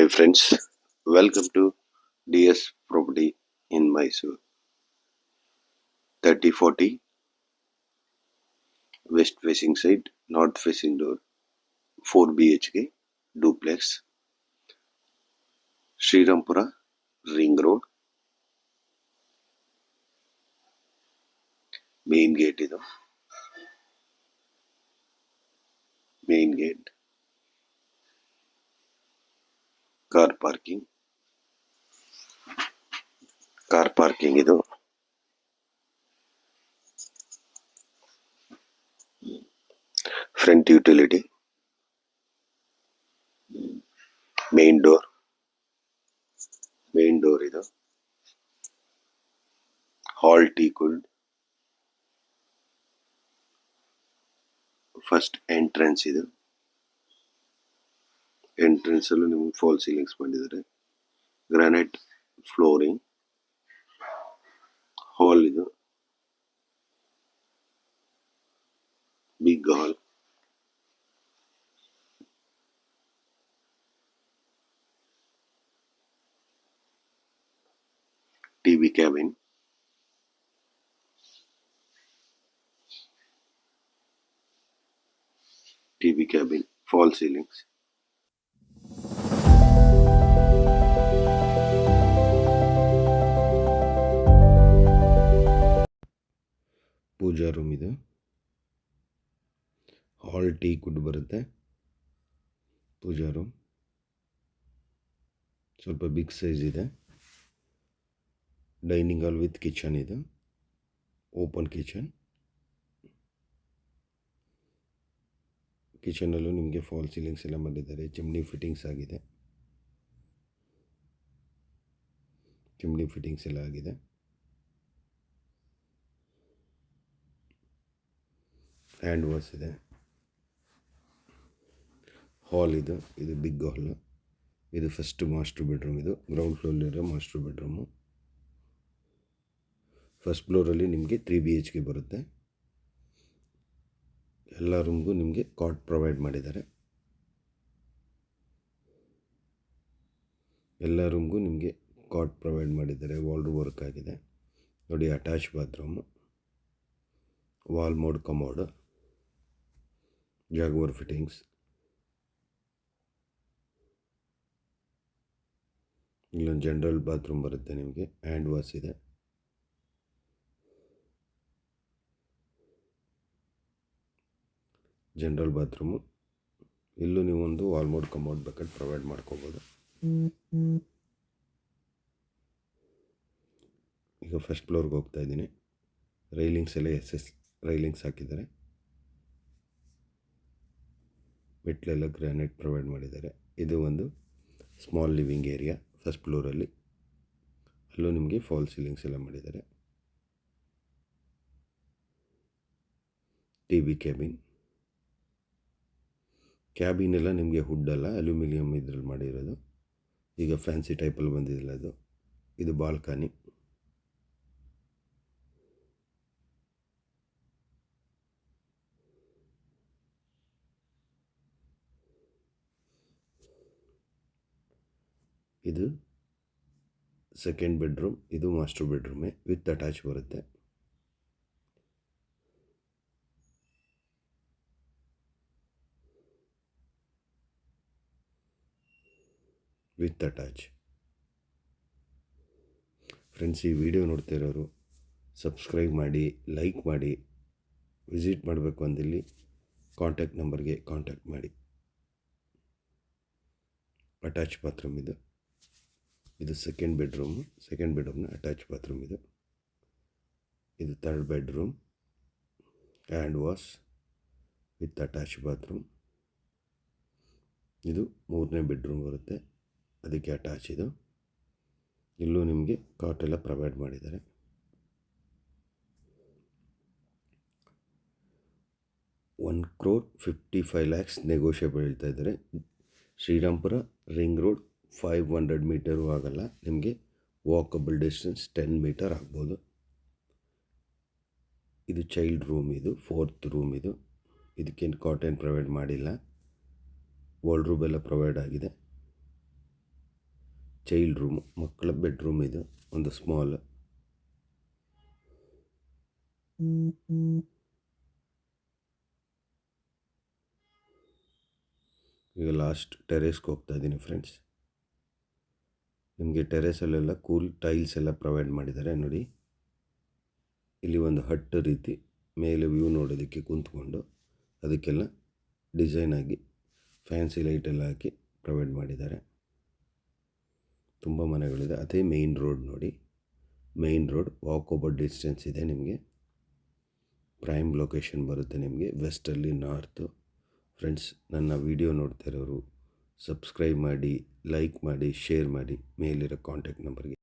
Hi friends, welcome to DS Property in Mysore. 3040 west facing side, north facing door, 4 BHK, duplex, Srirampura, Ring Road, main gate ಇದು main gate, car parking ಇದು front utility, main door ಇದು hall teakwood, first entrance ಇದು entrance ಅಲ್ಲೂ ನಿಮಗೆ fall ceilings ಮಾಡಿದ್ದಾರೆ, granite flooring, hall ಇದು big hall, TV cabin, fall ceilings. Pooja room ಇದು, hall teakwood ಬರುತ್ತೆ. ಪೂಜಾ ರೂಮ್ ಸ್ವಲ್ಪ ಬಿಗ್ ಸೈಜ್ ಇದೆ. ಡೈನಿಂಗ್ ಹಾಲ್ ವಿತ್ ಕಿಚನ್ ಇದು, ಓಪನ್ ಕಿಚನಲ್ಲೂ ನಿಮಗೆ ಫಾಲ್ ಸೀಲಿಂಗ್ಸ್ ಎಲ್ಲ ಮಾಡಿದ್ದಾರೆ. ಚಿಮ್ನಿ ಫಿಟ್ಟಿಂಗ್ಸ್ ಎಲ್ಲ ಆಗಿದೆ. ಹ್ಯಾಂಡ್ ವಾಶ್ ಇದೆ. ಹಾಲ್ ಇದು ಬಿಗ್ ಹಾಲ್. ಇದು ಫಸ್ಟ್ ಮಾಸ್ಟರ್ ಬೆಡ್ರೂಮ್. ಇದು ಗ್ರೌಂಡ್ ಫ್ಲೋರಲ್ಲಿರೋ ಮಾಸ್ಟರ್ ಬೆಡ್ರೂಮು. ಫಸ್ಟ್ ಫ್ಲೋರಲ್ಲಿ ನಿಮಗೆ 3 BHK ಬರುತ್ತೆ. ಎಲ್ಲ ರೂಮ್ಗೂ ನಿಮಗೆ ಕಾಟ್ ಪ್ರೊವೈಡ್ ಮಾಡಿದ್ದಾರೆ. ವಾಲ್ಡ್ರೋಬ್ ವರ್ಕ್ ಆಗಿದೆ ನೋಡಿ. Attach bathroom, wall mode commode, Jaguar fittings. ಇಲ್ಲೊಂದು ಜನರಲ್ ಬಾತ್ರೂಮ್ ಬರುತ್ತೆ ನಿಮಗೆ. ಹ್ಯಾಂಡ್ ವಾಶ್ ಇದೆ. General bathroom. ಇಲ್ಲೂ ನೀವು ಒಂದು wall mode commode bucket provide ಮಾಡ್ಕೋಬೋದು. ಈಗ ಫಸ್ಟ್ ಫ್ಲೋರ್ಗೆ ಹೋಗ್ತಾ ಇದ್ದೀನಿ. ರೈಲಿಂಗ್ಸ್ ಎಲ್ಲ ರೈಲಿಂಗ್ಸ್ ಹಾಕಿದ್ದಾರೆ. ಮೆಟ್ಲೆಲ್ಲ ಗ್ರಾನೈಟ್ ಪ್ರೊವೈಡ್ ಮಾಡಿದ್ದಾರೆ. ಇದು ಒಂದು ಸ್ಮಾಲ್ ಲಿವಿಂಗ್ ಏರಿಯಾ ಫಸ್ಟ್ ಫ್ಲೋರಲ್ಲಿ. ಅಲ್ಲೂ ನಿಮಗೆ ಫಾಲ್ ಸೀಲಿಂಗ್ಸ್ ಎಲ್ಲ ಮಾಡಿದ್ದಾರೆ. ಟಿವಿ ಕ್ಯಾಬಿನ್ ಎಲ್ಲ ನಿಮಗೆ ವುಡ್ ಅಲ್ಲ, ಅಲ್ಯೂಮಿನಿಯಂ ಇದ್ರಲ್ಲಿ ಮಾಡಿರೋದು. ಈಗ ಫ್ಯಾನ್ಸಿ ಟೈಪಲ್ಲಿ ಬಂದಿದ್ದಿಲ್ಲ ಅದು. ಇದು ಬಾಲ್ಕನಿ. ಇದು ಸೆಕೆಂಡ್ ಬೆಡ್ರೂಮ್. ಇದು ಮಾಸ್ಟರ್ ಬೆಡ್ರೂಮೇ ವಿತ್ ಅಟ್ಯಾಚ್ ಬರುತ್ತೆ. ಫ್ರೆಂಡ್ಸ್, ಈ ವಿಡಿಯೋ ನೋಡ್ತಾ ಇರೋರು ಸಬ್ಸ್ಕ್ರೈಬ್ ಮಾಡಿ, ಲೈಕ್ ಮಾಡಿ. ವಿಸಿಟ್ ಮಾಡಬೇಕು ಅಂದಿಲ್ಲಿ ಕಾಂಟ್ಯಾಕ್ಟ್ ನಂಬರ್ಗೆ ಕಾಂಟ್ಯಾಕ್ಟ್ ಮಾಡಿ. ಅಟ್ಯಾಚ್ ಬಾತ್ರೂಮ್ ಇದು ಸೆಕೆಂಡ್ ಬೆಡ್ರೂಮ್ನ ಅಟ್ಯಾಚ್ ಬಾತ್ರೂಮ್ ಇದು third bedroom. Hand wash with attach bathroom. ಇದು ಮೂರನೇ ಬೆಡ್ರೂಮ್ ಬರುತ್ತೆ, ಅದಕ್ಕೆ ಅಟ್ಯಾಚ್ ಇದು. ಇಲ್ಲೂ ನಿಮಗೆ ಕಾಟ್ ಎಲ್ಲ ಪ್ರೊವೈಡ್ ಮಾಡಿದ್ದಾರೆ. 1,55 lakhs ನೆಗೋಷಿಯೇಬಲ್ ಹೇಳ್ತಾ ಇದ್ದಾರೆ. ಶ್ರೀರಾಂಪುರ ರಿಂಗ್ ರೋಡ್ 500 ಮೀಟರು ಆಗಲ್ಲ, ನಿಮಗೆ ವಾಕಬಲ್ ಡಿಸ್ಟೆನ್ಸ್ 10 ಮೀಟರ್ ಆಗ್ಬೋದು. ಇದು ಚೈಲ್ಡ್ ರೂಮ್. ಇದು 4th ರೂಮ್. ಇದಕ್ಕೇನು ಕಾಟನ್ ಪ್ರೊವೈಡ್ ಮಾಡಿಲ್ಲ. ವಾರ್ಡ್ರೋಬ್ ಎಲ್ಲ ಪ್ರೊವೈಡ್ ಆಗಿದೆ. ಚೈಲ್ಡ್ ರೂಮು, ಮಕ್ಕಳ ಬೆಡ್ರೂಮ್ ಇದು, ಒಂದು ಸ್ಮಾಲ್. ಈಗ ಲಾಸ್ಟ್ ಟೆರೇಸ್ಗೆ ಹೋಗ್ತಾ ಇದ್ದೀನಿ ಫ್ರೆಂಡ್ಸ್. ನಿಮಗೆ ಟೆರೇಸಲ್ಲೆಲ್ಲ ಕೂಲ್ ಟೈಲ್ಸ್ ಎಲ್ಲ ಪ್ರೊವೈಡ್ ಮಾಡಿದ್ದಾರೆ ನೋಡಿ. ಇಲ್ಲಿ ಒಂದು ಹಟ್ ರೀತಿ ಮೇಲೆ ವ್ಯೂ ನೋಡೋದಕ್ಕೆ ಕೂತ್ಕೊಂಡು ಅದಕ್ಕೆಲ್ಲ ಡಿಸೈನ್ ಆಗಿ ಫ್ಯಾನ್ಸಿ ಲೈಟೆಲ್ಲ ಹಾಕಿ ಪ್ರೊವೈಡ್ ಮಾಡಿದ್ದಾರೆ. ತುಂಬ ಮನೆಗಳಿದೆ. ಅದೇ ಮೇಯ್ನ್ ರೋಡ್ ನೋಡಿ. ಮೇಯ್ನ್ ರೋಡ್ ವಾಕಬಲ್ ಡಿಸ್ಟೆನ್ಸ್ ಇದೆ ನಿಮಗೆ. ಪ್ರೈಮ್ ಲೊಕೇಶನ್ ಬರುತ್ತೆ ನಿಮಗೆ, ವೆಸ್ಟಲ್ಲಿ ನಾರ್ತು. ಫ್ರೆಂಡ್ಸ್, ನನ್ನ ವಿಡಿಯೋ ನೋಡ್ತಾ ಇರೋರು ಸಬ್ಸ್ಕ್ರೈಬ್ ಮಾಡಿ, ಲೈಕ್ ಮಾಡಿ, ಶೇರ್ ಮಾಡಿ, ಮೇಲಿರೋ ಕಾಂಟ್ಯಾಕ್ಟ್ ನಂಬರ್ಗೆ.